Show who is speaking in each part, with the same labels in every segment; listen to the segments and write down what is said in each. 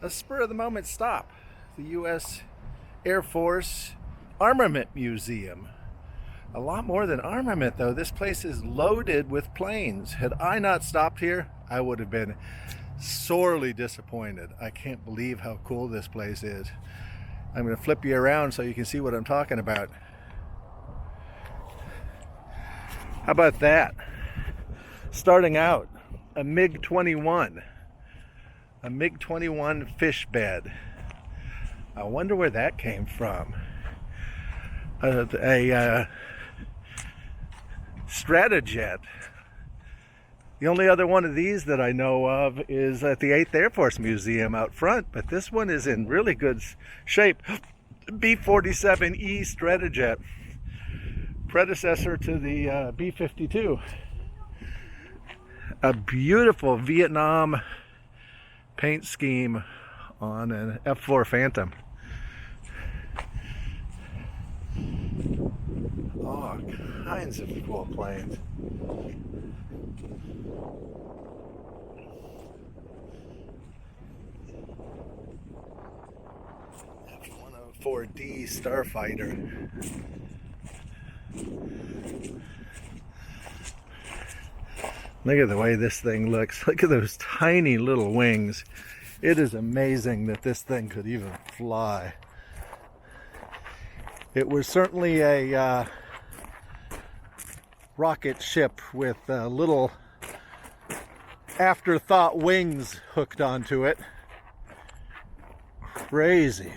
Speaker 1: A spur-of-the-moment stop. The U.S. Air Force Armament Museum. A lot more than armament, though. This place is loaded with planes. Had I not stopped here, I would have been sorely disappointed. I can't believe how cool this place is. I'm going to flip you around so you can see what I'm talking about. How about that? Starting out, a MiG-21. A MiG-21 fish bed. I wonder where that came from. A Stratojet. The only other one of these that I know of is at the 8th Air Force Museum out front, but this one is in really good shape. B-47E Stratojet, predecessor to the B-52. A beautiful Vietnam paint scheme on an F-4 Phantom. All kinds of cool planes. F104d Starfighter. Look at the way this thing looks. Look at those tiny little wings. It is amazing that this thing could even fly. It was certainly a rocket ship with little afterthought wings hooked onto it. Crazy.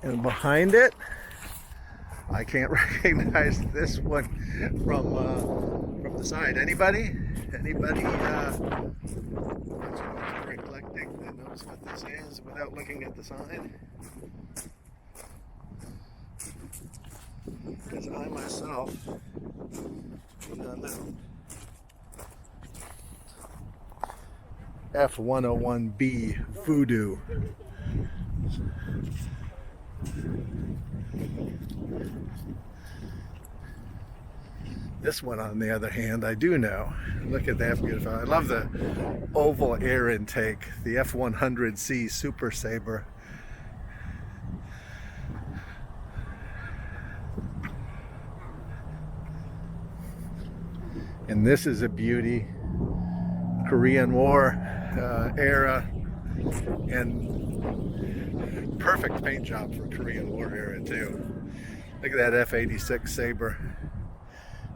Speaker 1: And behind it, I can't recognize this one from the side. Anybody eclectic that knows what this is without looking at the sign? Because I myself do not know. F101b Voodoo. This one, on the other hand, I do know. Look at that beautiful. I love the oval air intake, the F100C Super Saber. And this is a beauty. Korean War era, and perfect paint job for Korean War era too. Look at that F-86 Saber.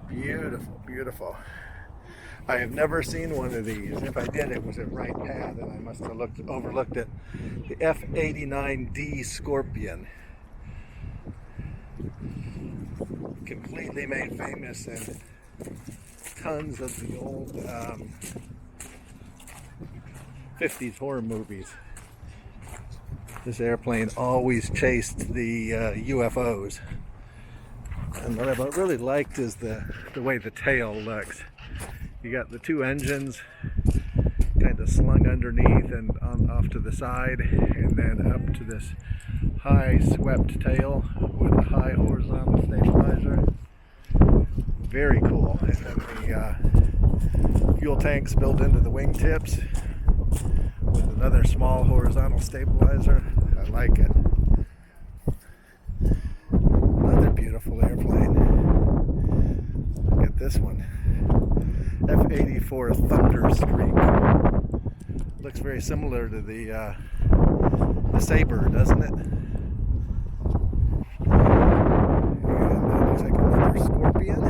Speaker 1: Beautiful, beautiful. I have never seen one of these. If I did, it was at right path, and I must have overlooked it. The F-89D Scorpion. Completely made famous in tons of the old 50s horror movies. This airplane always chased the UFOs. And what I really liked is the way the tail looks. You got the two engines kind of slung underneath and off to the side, and then up to this high swept tail with a high horizontal stabilizer. Very cool. And then the fuel tanks built into the wingtips with another small horizontal stabilizer. I like it. Another beautiful airplane. Look at this one. F-84 Thunderstreak. Looks very similar to the Saber, doesn't it? And that looks like another Scorpion.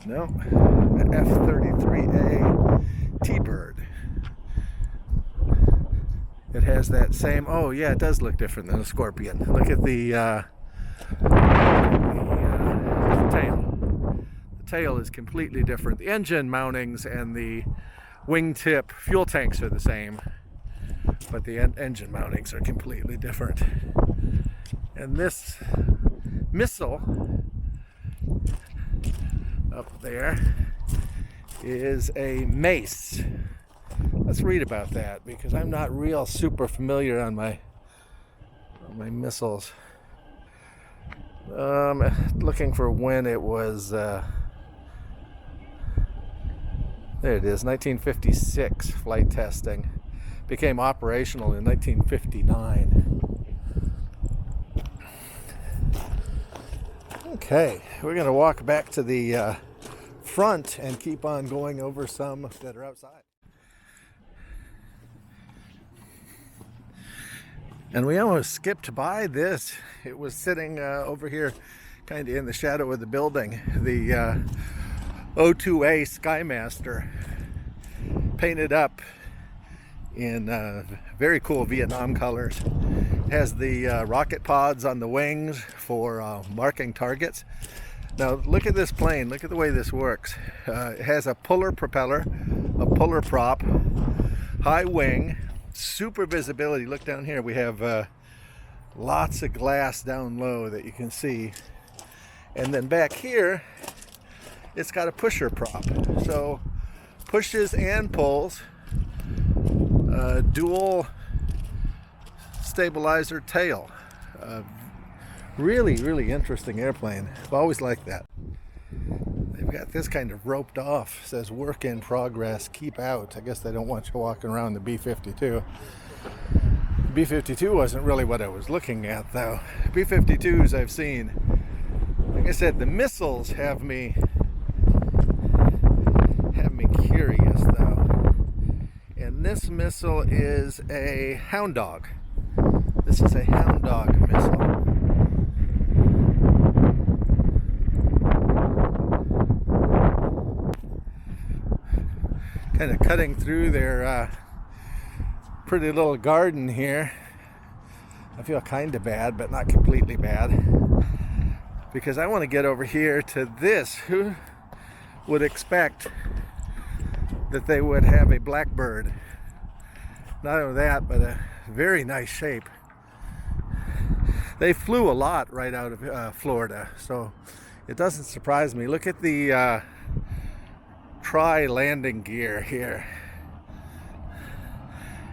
Speaker 1: No, an F-33A T-Bird. It has that same, oh yeah, it does look different than a Scorpion. Look at the tail. The tail is completely different. The engine mountings and the wingtip fuel tanks are the same, but the engine mountings are completely different. And this missile up there is a mace. Let's read about that, because I'm not real super familiar on my missiles. Looking for when it was There it is, 1956 flight testing. Became operational in 1959. Okay, we're going to walk back to the front and keep on going over some that are outside. And we almost skipped by this. It was sitting over here kind of in the shadow of the building. The O2A Skymaster, painted up in very cool Vietnam colors. It has the rocket pods on the wings for marking targets. Now look at this plane, look at the way this works. It has a puller propeller, a puller prop, high wing, super visibility. Look down here, we have lots of glass down low that you can see. And then back here, it's got a pusher prop. So pushes and pulls, dual stabilizer tail. Really interesting airplane. I've always liked that. They've got this kind of roped off, says work in progress, keep out. I guess they don't want you walking around the B-52. B-52 wasn't really what I was looking at though. B-52s I've seen. Like I said, the missiles have me curious though. And this missile is a Hound Dog. This is a Hound Dog missile. Kind of cutting through their pretty little garden here. I feel kind of bad, but not completely bad, because I want to get over here to this. Who would expect that they would have a blackbird? Not only that, but a very nice shape. They flew a lot right out of Florida, so it doesn't surprise me. Look at the tri-landing gear here.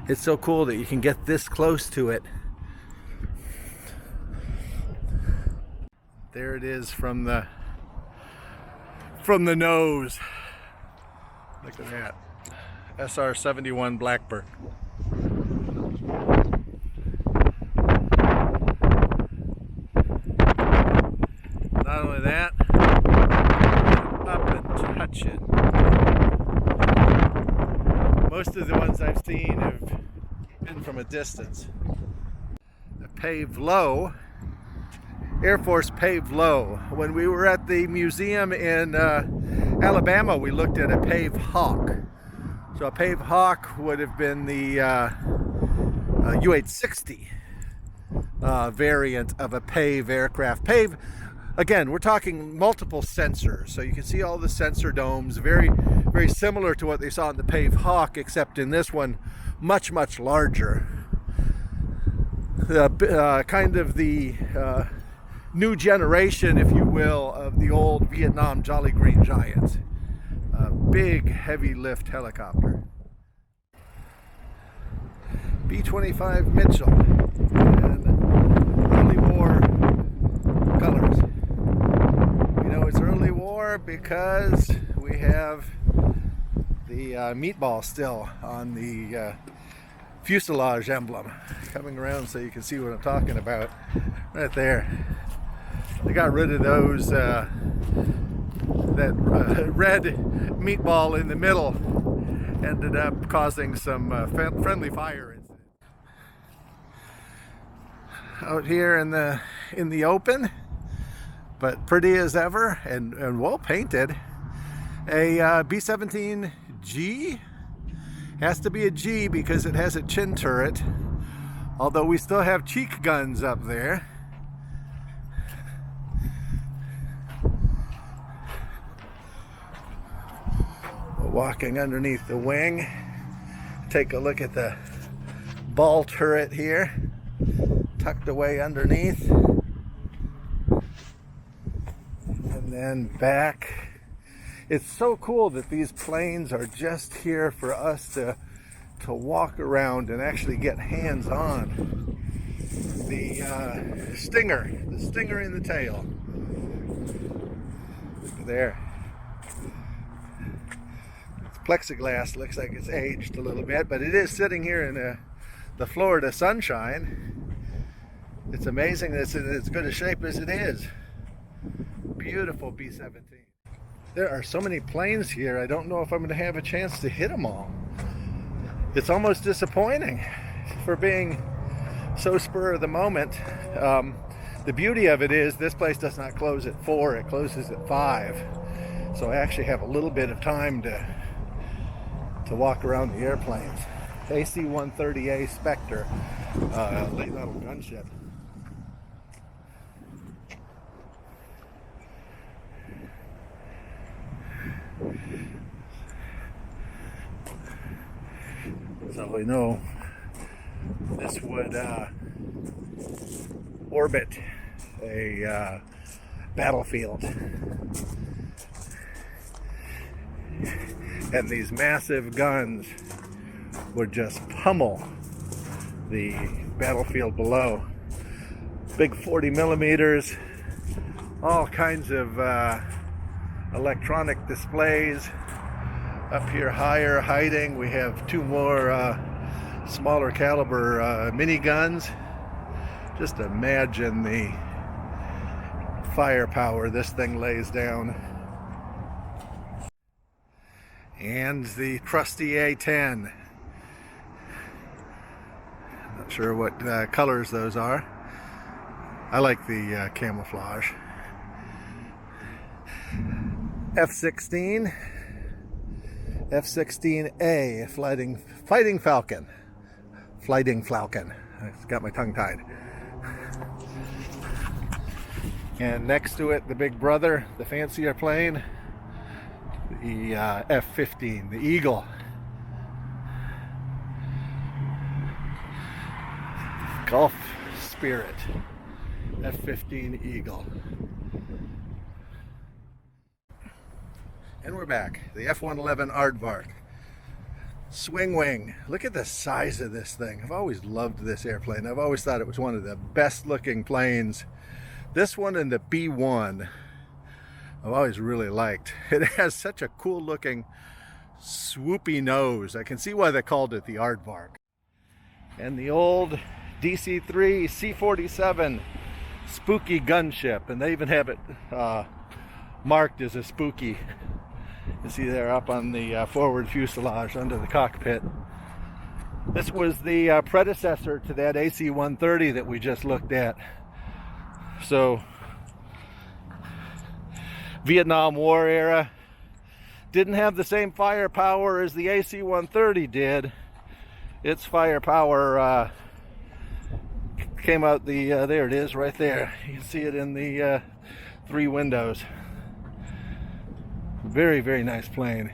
Speaker 1: It's so cool that you can get this close to it. There it is from the nose. Look at that. SR-71 Blackbird. Not only that, up and touch it. Most of the ones I've seen have been from a distance. A paved low, Air Force paved low. When we were at the museum in Alabama, we looked at a paved Hawk. So a paved Hawk would have been the U-860 variant of a paved aircraft. Paved, again, we're talking multiple sensors. So you can see all the sensor domes, very similar to what they saw in the paved Hawk, except in this one, much larger. Kind of the new generation, if you will, of the old Vietnam Jolly Green Giant. Big, heavy lift helicopter. B-25 Mitchell, and early war colors. You know it's early war because we have the meatball still on the fuselage emblem. Coming around so you can see what I'm talking about. Right there. They got rid of those, that red meatball in the middle ended up causing some friendly fire incident. Out here in the open, but pretty as ever and well painted, a B-17G. Has to be a G because it has a chin turret, although we still have cheek guns up there. Walking underneath the wing, take a look at the ball turret here, tucked away underneath, and then back. It's so cool that these planes are just here for us to walk around and actually get hands on. The stinger in the tail. Look there. It's plexiglass looks like it's aged a little bit, but it is sitting here in the Florida sunshine. It's amazing that it's in as good a shape as it is. Beautiful B-17. There are so many planes here, I don't know if I'm going to have a chance to hit them all. It's almost disappointing for being so spur of the moment. The beauty of it is this place does not close at 4, it closes at 5. So I actually have a little bit of time to walk around the airplanes. AC-130A Spectre, late model gunship. So we know this would orbit a battlefield. And these massive guns would just pummel the battlefield below. Big 40 millimeters, all kinds of electronic displays. Up here higher, hiding, we have 2 more smaller caliber miniguns. Just imagine the firepower this thing lays down. And the trusty A-10. Not sure what colors those are. I like the camouflage. F-16. F-16A, fighting falcon. Fighting falcon. I got my tongue tied. And next to it, the big brother, the fancier plane, the F-15, the Eagle. Gulf Spirit, F-15 Eagle. And we're back. The F111 Aardvark. Swing wing. Look at the size of this thing. I've always loved this airplane. I've always thought it was one of the best looking planes. This one and the B1 I've always really liked. It has such a cool looking swoopy nose. I can see why they called it the Aardvark. And the old DC-3 C-47 spooky gunship. And they even have it marked as a spooky. You see there up on the forward fuselage under the cockpit. This was the predecessor to that AC-130 that we just looked at. So, Vietnam War era, didn't have the same firepower as the AC-130 did. Its firepower came out the, there it is right there. You can see it in the 3 windows. Very, very nice plane.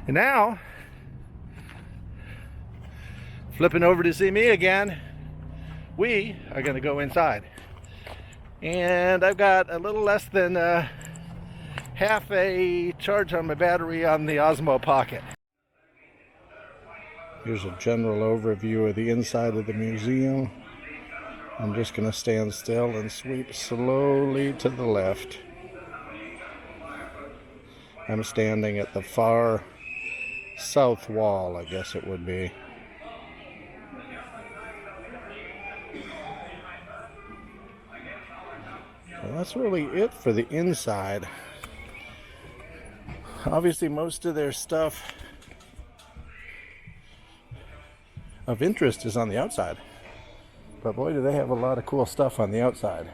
Speaker 1: And now, flipping over to see me again, we are going to go inside. And I've got a little less than half a charge on my battery on the Osmo Pocket. Here's a general overview of the inside of the museum. I'm just going to stand still and sweep slowly to the left. I'm standing at the far south wall, I guess it would be. Well, that's really it for the inside. Obviously, most of their stuff of interest is on the outside. But boy, do they have a lot of cool stuff on the outside.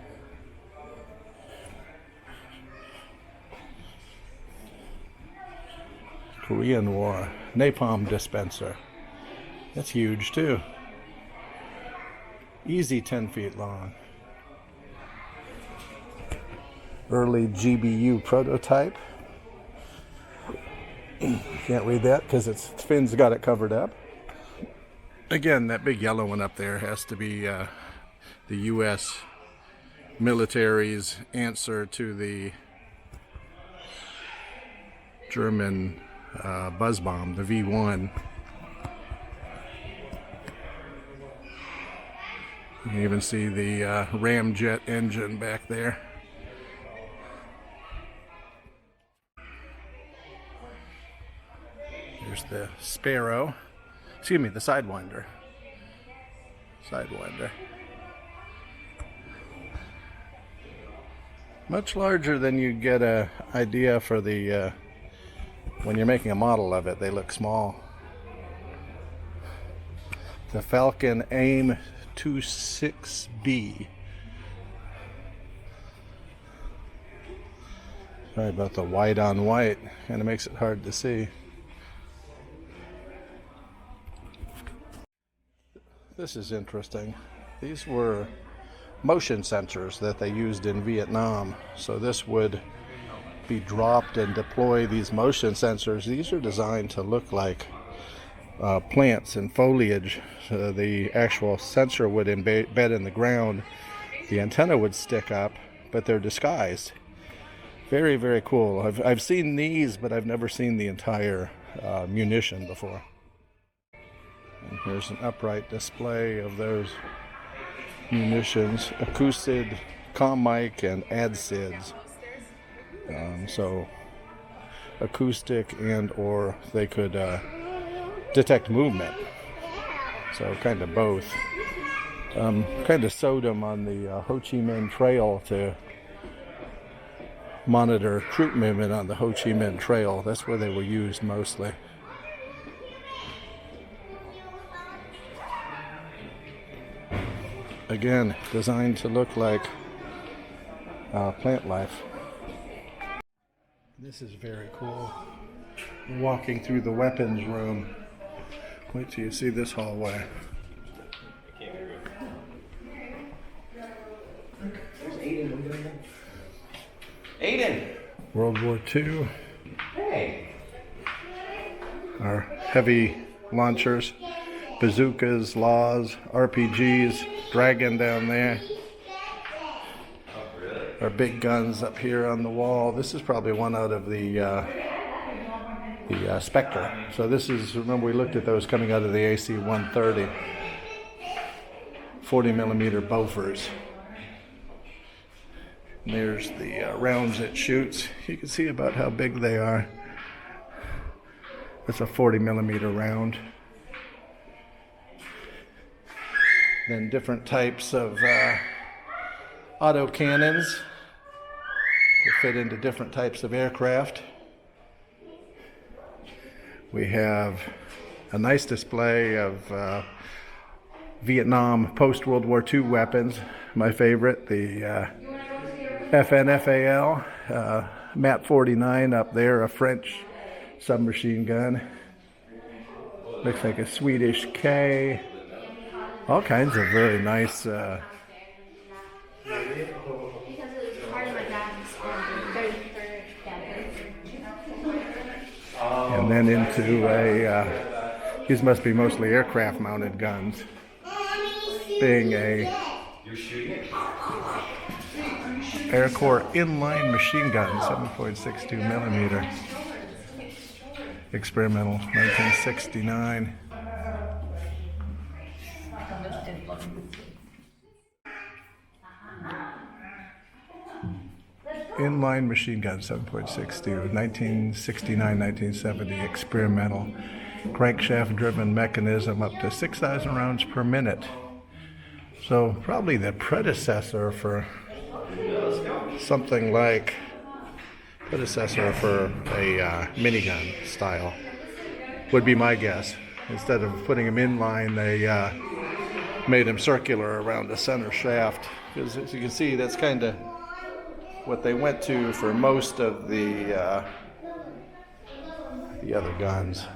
Speaker 1: Korean War, Napalm dispenser. That's huge too. Easy 10 feet long. Early GBU prototype. Can't read that because its fins got it covered up. Again, that big yellow one up there has to be the U.S. military's answer to the German buzz bomb, the V1. You can even see the ramjet engine back there. Here's the Sparrow. Excuse me, the Sidewinder. Sidewinder. Much larger than you get a idea for the when you're making a model of it. They look small. The Falcon AIM 26B. Sorry about the white on white. Kind of makes it hard to see. This is interesting. These were motion sensors that they used in Vietnam. So this would be dropped and deploy these motion sensors. These are designed to look like plants and foliage. The actual sensor would embed in the ground. The antenna would stick up, but they're disguised. Very, very cool. I've seen these, but I've never seen the entire munition before. And here's an upright display of those munitions, acoustic, comm mic, and ADSIDs. So acoustic and or they could detect movement. So kind of both. Kind of sewed them on the Ho Chi Minh Trail to monitor troop movement on the Ho Chi Minh Trail. That's where they were used mostly. Again, designed to look like plant life. This is very cool. Walking through the weapons room. Wait till you see this hallway.
Speaker 2: Aiden!
Speaker 1: World War II.
Speaker 2: Hey!
Speaker 1: Our heavy launchers, bazookas, laws, RPGs, Dragon down there. Our big guns up here on the wall. This is probably one out of the Spectre. So this is, remember we looked at those coming out of the AC-130. 40 millimeter Bofors. And there's the rounds it shoots. You can see about how big they are. That's a 40 millimeter round. Then different types of auto cannons to fit into different types of aircraft. We have a nice display of Vietnam post-World War II weapons. My favorite, the FNFAL, MAP 49 up there, a French submachine gun. Looks like a Swedish K. All kinds of very nice and then into a these must be mostly aircraft mounted guns, being a Air Corps inline machine gun, 7.62 millimeter, experimental, 1969. Inline machine gun, 7.62, 1969, 1970, experimental. Crankshaft driven mechanism up to 6,000 rounds per minute. So probably the predecessor for something like, a minigun style, would be my guess. Instead of putting them inline, they made them circular around the center shaft. Because as you can see, that's kind of what they went to for most of the other guns.